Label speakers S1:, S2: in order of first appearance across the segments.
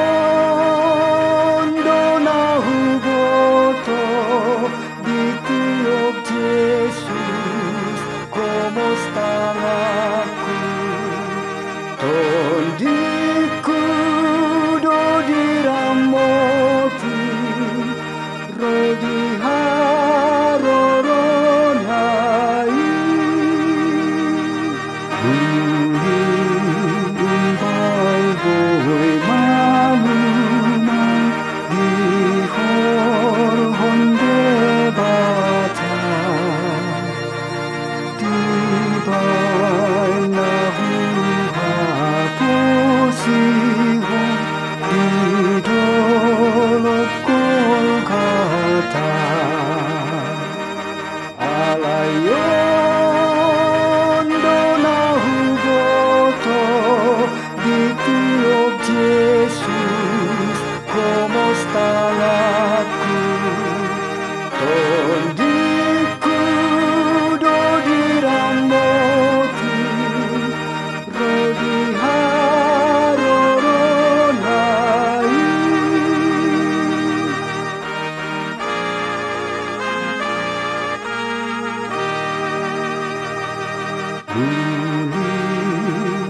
S1: Alayon donahu boto di tiok Yesus, como están aku tondiku do diramoti rodi haroronai budi umbang boy malumang di horhon debata di bay nahuhaposiho di dolok Golgata. Alayon donahu boto di tiok Yesus, como están aku tondiku do diramoti rodi haroronai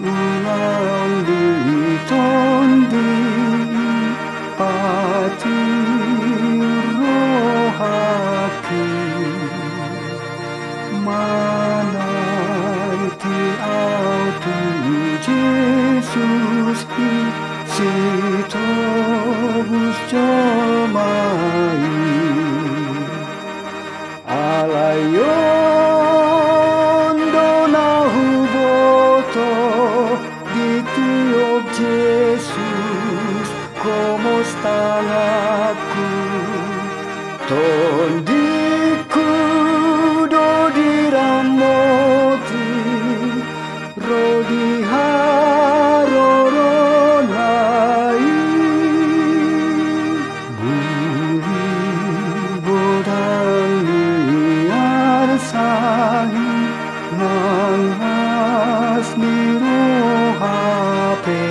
S1: ulang ditondi pati rohaki manai ti autu Jesus si tobus jomai alayon donahu boto di tiok Jesus, como están aku tondiku do diramoti rodi haroronai buli bodang liar sahi nang asli rohape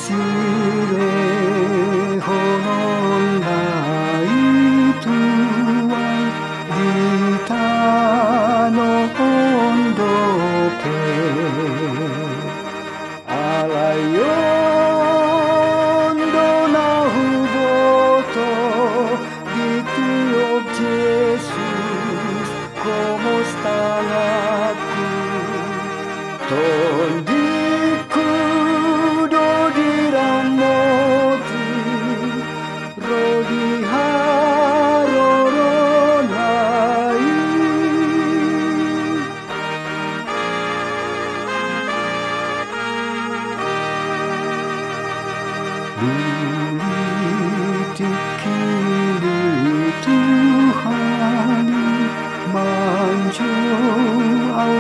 S1: sire honon nai tuan di tano ondoke alayon donahu boto di tiok Jesus, como están aku tondiku do diramoti rodi haroronai Bulitikili Tuhan manjo au